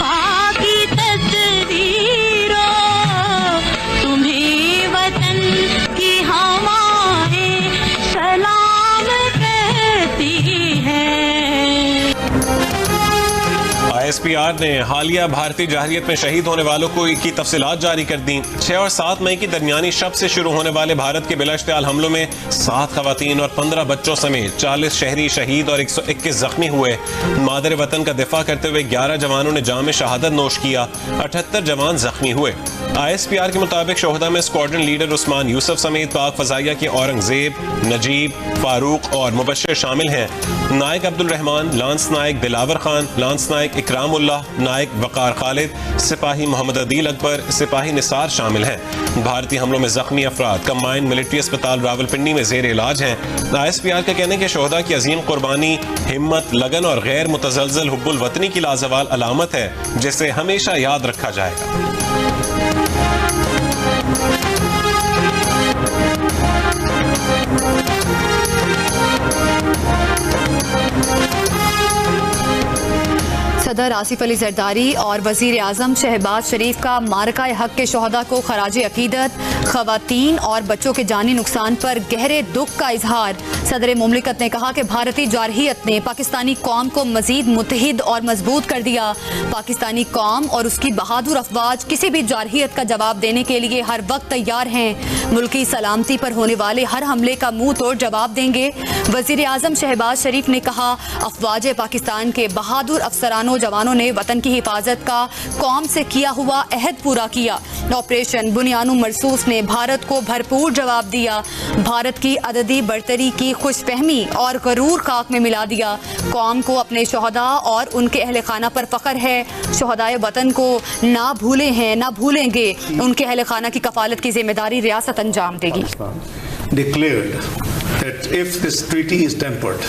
वफा की तस्वीरों, तुम्हें वतन की हवाएं सलाम कहती है। ISPR ने हालिया भारतीय जारहियत में शहीद होने वालों की तफसीलात जारी कर दी। 6 और 7 मई की दरमियानी शब से शुरू होने वाले भारत के बिलाश्तियाल हमलों में 7 खवातीन और 15 बच्चों समेत 40 शहरी शहीद और 121 जख्मी हुए। मादर वतन का दिफा करते हुए 11 जवानों ने जाम शहादत नोश किया, 78 जवान जख्मी हुए। ISPR के मुताबिक शोहदा में स्क्वाड्रन लीडर उस्मान यूसुफ समेत पाक फजाइया के औरंगजेब, नजीब, फारूक और मुबश्शिर शामिल हैं। नायक अब्दुल रहमान, लांस नायक दिलावर खान, लांस नायक इकरामुल्लाह, नायक वकार खालिद, सिपाही मोहम्मद अदील अकबर, सिपाही निसार शामिल हैं। भारतीय हमलों में जख्मी अफराद कंबाइंड मिलिट्री अस्पताल रावलपिंडी में जेर इलाज हैं। ISPR का कहना है कि शोहदा की अजीम कुर्बानी, हिम्मत, लगन और गैर मुतजलजल हुब्बुल वतनी की लाजवाल अलामत है, जिसे हमेशा याद रखा जाएगा। सदर आसिफ अली जरदारी और वजीर आजम शहबाज शरीफ का मारका हक के शोहदा को खराज अकीदत, खवातीन और बच्चों के जानी नुकसान पर गहरे दुख का इजहार। सदर मुमलिकत ने कहा कि भारतीय जारहियत ने पाकिस्तानी कौम को मजीद मुत्तहिद और मजबूत कर दिया। पाकिस्तानी कौम और उसकी बहादुर अफवाज किसी भी जारहियत का जवाब देने के लिए हर वक्त तैयार हैं। मुल्की सलामती पर होने वाले हर हमले का मुंह तोड़ जवाब देंगे। वजीर आजम शहबाज शरीफ ने कहा, अफवाज पाकिस्तान के बहादुर अफसरानों जवानों ने वतन की हिफाजत का कौम से किया हुआ अहद पूरा किया। ऑपरेशन बुनियानु मरसूस ने भारत को भरपूर जवाब दिया। भारत की अददी बरतरी की खुशफहमी और गरूर खाक में मिला दिया। कौम को अपने शोहदा और उनके अहले खाना पर फख्र है। शोहदाए वतन को ना भूले हैं, ना भूलेंगे। उनके अहले खाना की कफालत की जिम्मेदारी रियासत अंजाम देगी। Declared that if this treaty is tempered,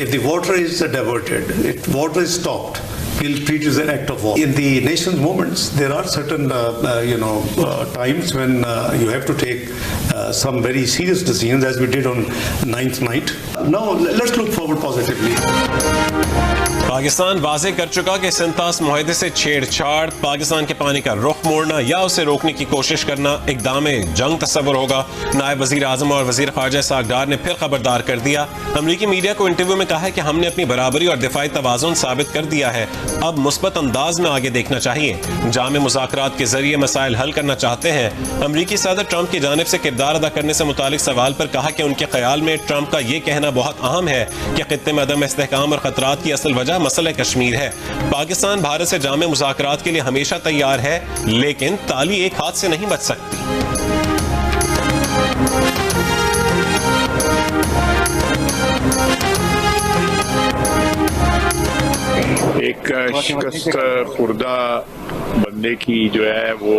if the water is diverted, if water is stopped, we'll treat it as an act of war. In the nation's moments, there are certain, times when you have to take some very serious decisions, as we did on 9th night. Now, let's look forward positively. Pakistan वाज़े कर चुका कि सिंतास मुआहदे से छेड़छाड़, पाकिस्तान के पानी का रुख मोड़ना या उसे रोकने की कोशिश करना इक़दाम जंग तस्वर होगा। नायब वज़ीर आज़म और वज़ीर ख़ारजा इसहाक़ डार ने फिर खबरदार कर दिया। अमरीकी मीडिया को इंटरव्यू में कहा है कि हमने अपनी बराबरी और दिफाई तवाज़ुन साबित कर दिया है, अब मुस्बत अंदाज में आगे देखना चाहिए। जामे मुज़ाकरात के जरिए मसाइल हल करना चाहते हैं। अमरीकी सदर ट्रंप की जानिब से किरदार अदा करने से मुतालिक सवाल पर कहा कि उनके ख्याल में ट्रंप का ये कहना बहुत अहम है कि खित्ते में अदम इस्तेहकाम और खतरात की असल वजह मसला कश्मीर है। पाकिस्तान भारत से जामे मुज़ाकरात के लिए हमेशा तैयार है, लेकिन ताली एक हाथ से नहीं बच सकती। एक शिकस्त पुर्दा बंदे की जो है वो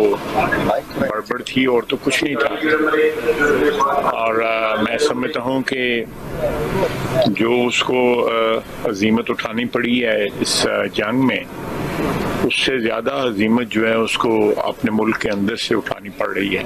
गड़बड़ थी और तो कुछ नहीं था। और मैं समझता हूँ कि जो उसको अजीमत उठानी पड़ी है इस जंग में, उससे ज्यादा अजीमत जो है उसको अपने मुल्क के अंदर से उठानी पड़ रही है।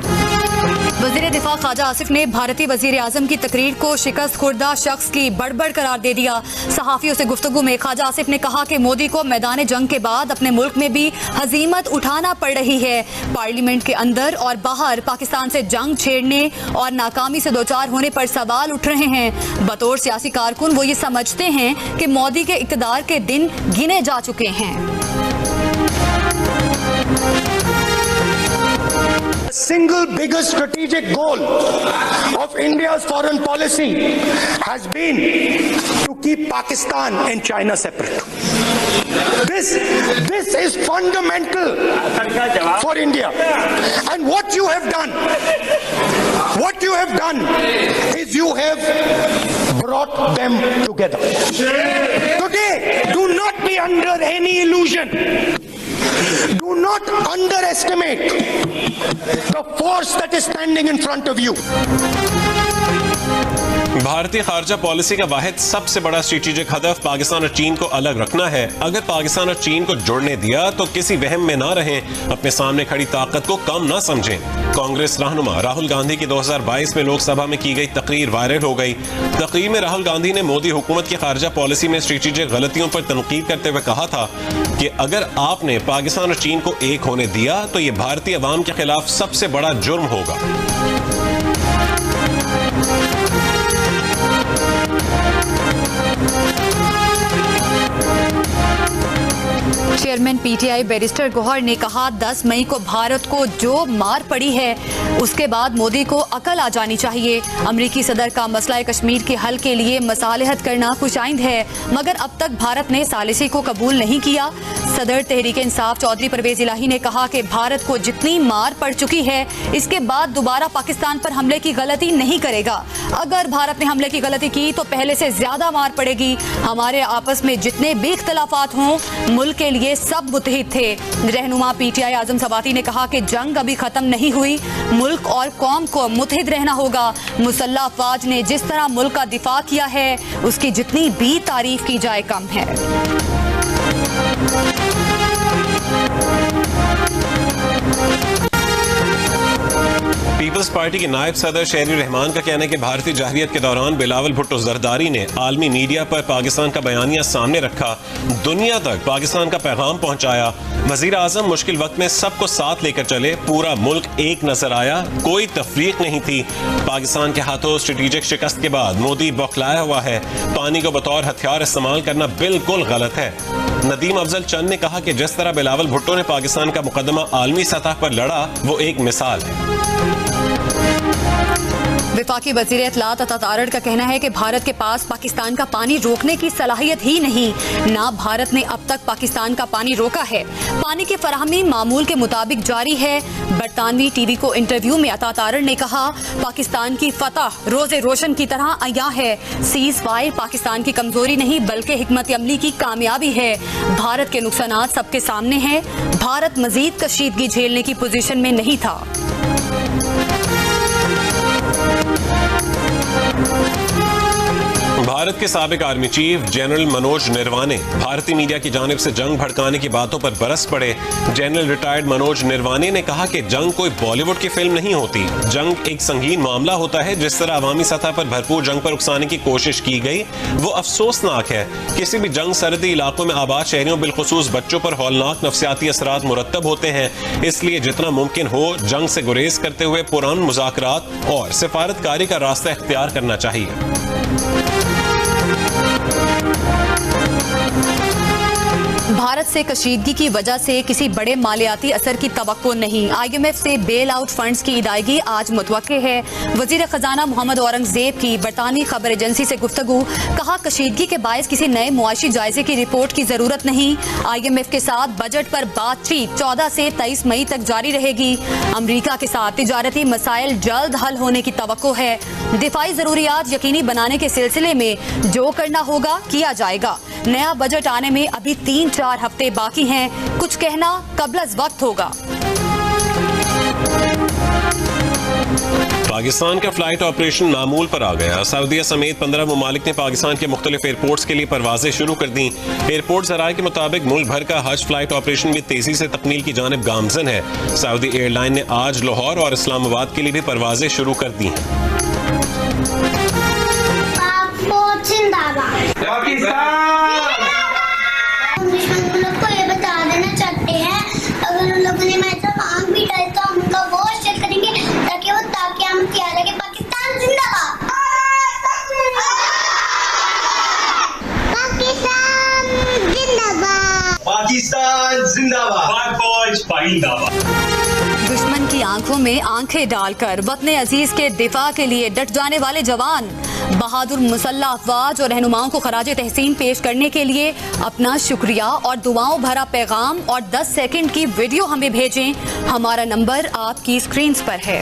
वज़ीर दिफा ख्वाजा आसिफ ने भारतीय वज़ीर आज़म की तकरीर को शिकस्त खुर्दा शख्स की बड़बड़ करार दे दिया। सहाफ़ियों से गुफ्तगू में ख्वाजा आसिफ ने कहा कि मोदी को मैदान जंग के बाद अपने मुल्क में भी हजीमत उठाना पड़ रही है। पार्लियामेंट के अंदर और बाहर पाकिस्तान से जंग छेड़ने और नाकामी से दोचार होने पर सवाल उठ रहे हैं। बतौर सियासी कारकुन वो ये समझते हैं कि मोदी के इक़्तिदार के दिन गिने जा चुके हैं। Single biggest strategic goal of India's foreign policy has been to keep Pakistan and China separate. This is fundamental for India. And what you have done is you have brought them together. Today, do not be under any illusion. Do not underestimate the force that is standing in front of you. भारतीय खारजा policy का वाहिद सबसे बड़ा strategic हदफ पाकिस्तान और चीन को अलग रखना है। अगर पाकिस्तान और चीन को जुड़ने दिया तो किसी वहम में ना रहें, अपने सामने खड़ी ताकत को कम ना समझें। कांग्रेस रहनुमा राहुल गांधी की 2022 में लोकसभा में की गई तकरीर वायरल हो गई। तकरीर में राहुल गांधी ने मोदी हुकूमत की खारजा पॉलिसी में स्ट्रेटेजिक गलतियों पर तनकीद करते हुए कहा था कि अगर आपने पाकिस्तान और चीन को एक होने दिया तो ये भारतीय अवाम के खिलाफ सबसे बड़ा जुर्म होगा। चेयरमैन पीटीआई बैरिस्टर गौहर ने कहा 10 मई को भारत को जो मार पड़ी है उसके बाद मोदी को अकल आ जानी चाहिए। अमरीकी सदर का मसला कश्मीर के हल के लिए मसालहत करना खुशाइंद है, मगर अब तक भारत ने सालिसी को कबूल नहीं किया। सदर तहरीक इंसाफ चौधरी परवेज इलाही ने कहा कि भारत को जितनी मार पड़ चुकी है इसके बाद दोबारा पाकिस्तान पर हमले की गलती नहीं करेगा। अगर भारत ने हमले की गलती की तो पहले से ज्यादा मार पड़ेगी। हमारे आपस में जितने भी इख्तलाफात हों, मुल्क के लिए सब मुत्तहिद थे। रहनुमा पीटीआई आजम सवाती ने कहा कि जंग अभी खत्म नहीं हुई, मुल्क और कौम को मुत्तहिद रहना होगा। मुसल्लह अफवाज ने जिस तरह मुल्क का दिफा किया है उसकी जितनी भी तारीफ की जाए कम है। पीपल्स पार्टी के नायब सदर शहरी रहमान का कहना है कि भारतीय जाहिलियत के दौरान बिलावल भुट्टो जरदारी ने आलमी मीडिया पर पाकिस्तान का बयानिया सामने रखा, दुनिया तक पाकिस्तान का पैगाम पहुंचाया। वजीर आजम मुश्किल वक्त में सबको साथ लेकर चले, पूरा मुल्क एक नजर आया, कोई तफरीक नहीं थी। पाकिस्तान के हाथों स्ट्रेटेजिक शिकस्त के बाद मोदी बौखलाया हुआ है। पानी को बतौर हथियार इस्तेमाल करना बिल्कुल गलत है। नदीम अफजल चंद ने कहा कि जिस तरह बिलावल भुट्टो ने पाकिस्तान का मुकदमा आलमी सतह पर लड़ा वो एक मिसाल है। वफाकी वज़ीर इत्तलात अता तारड़ का कहना है कि भारत के पास पाकिस्तान का पानी रोकने की सलाहियत ही नहीं, ना भारत ने अब तक पाकिस्तान का पानी रोका है। पानी की फराहमी मामूल के मुताबिक जारी है। बरतानवी टीवी को इंटरव्यू में अता तारड़ ने कहा, पाकिस्तान की फतह रोजे रोशन की तरह अया है। सीज फायर पाकिस्तान की कमजोरी नहीं बल्कि हिकमत अमली की कामयाबी है। भारत के नुकसानात सबके सामने हैं। भारत मजीद कशीदगी झेलने की पोजीशन में नहीं था। भारत के साबिक आर्मी चीफ जनरल मनोज निर्वाणे भारतीय मीडिया की जानिब से जंग भड़काने की बातों पर बरस पड़े। जनरल रिटायर्ड मनोज निर्वाणे ने कहा कि जंग कोई बॉलीवुड की फिल्म नहीं होती, जंग एक संगीन मामला होता है। जिस तरह अवामी सतह पर भरपूर जंग पर उकसाने की कोशिश की गई वो अफसोसनाक है। किसी भी जंग सरहदी इलाकों में आबाद शहरियों बिलखुसूस बच्चों पर हौलनाक नफसियाती असरात मुरतब होते हैं। इसलिए जितना मुमकिन हो जंग से गुरेज करते हुए पुरान मुज़ाकरात और सिफारतकारी का रास्ता इख्तियार करना चाहिए। भारत से कशीदगी की वजह से किसी बड़े मालियाती असर की तवक्को नहीं। IMF से बेल आउट फंड्स की अदायगी आज मुतवक्के है। वजीर खजाना मोहम्मद औरंगजेब की बरतानी खबर एजेंसी से गुफ्तगू, कहा कशीदगी के बायस किसी नए मुआशी जायजे की रिपोर्ट की जरूरत नहीं। IMF के साथ बजट पर बातचीत 14 से 23 मई तक जारी रहेगी। अमरीका के साथ तिजारती मसाइल जल्द हल होने की तवक्को है। दिफाई जरूरियात यकीनी बनाने के सिलसिले में जो करना होगा किया जाएगा। नया बजट आने में अभी 3-4 हफ्ते बाकी हैं, कुछ कहना कबल वक्त होगा। पाकिस्तान का फ्लाइट ऑपरेशन मामूल पर आ गया। सऊदीया समेत 15 ममालिक ने पाकिस्तान के मुख्तलिफ एयरपोर्ट्स के लिए परवाजें शुरू कर दी। एयरपोर्ट ज़राए के मुताबिक मुल्क भर का हज फ्लाइट ऑपरेशन भी तेजी से तकमील की जानिब गामजन है। सऊदी एयरलाइन ने आज लाहौर और इस्लामाबाद के लिए भी परवाजें शुरू कर दी हैं। दुश्मन को ये बता देना चाहते हैं, अगर उन लोगों ने हमारे साथ आंख भी डाली तो हम उनका वो शेयर करेंगे ताकि वो हम तैयार है कि पाकिस्तान जिंदाबाद, पाकिस्तान जिंदाबाद, पाकिस्तान जिंदाबाद। दुश्मन की आंखों में आंखें डालकर वतन अजीज के दिफा के लिए डट जाने वाले जवान, बहादुर मुसल्लह अफवाज और रहनुमाओं को खराजे तहसीन पेश करने के लिए अपना शुक्रिया और दुआओं भरा पैगाम और 10 सेकंड की वीडियो हमें भेजें। हमारा नंबर आपकी स्क्रीन पर है।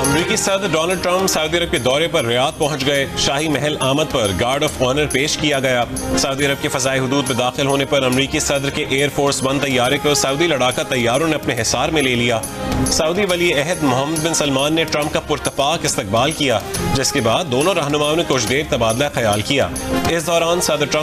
अमरीकी सदर डोनाल्ड ट्रंप सऊदी अरब के दौरे पर रियाद पहुंच गए। शाही महल आमद पर गार्ड ऑफ ऑनर पेश किया गया। सऊदी अरब के फजाई हुदूद में दाखिल होने पर अमरीकी सदर के एयरफोर्स वन तैयारे को सऊदी लड़ाका तैयारों ने अपने हिसार में ले लिया। सऊदी वली अहद मोहम्मद बिन सलमान ने ट्रंप का पुरतपाक इस्तकबाल किया, जिसके बाद दोनों रहनुमाओं ने कुछ देर तबादला ख्याल किया। इस दौरान सदर ट्रंप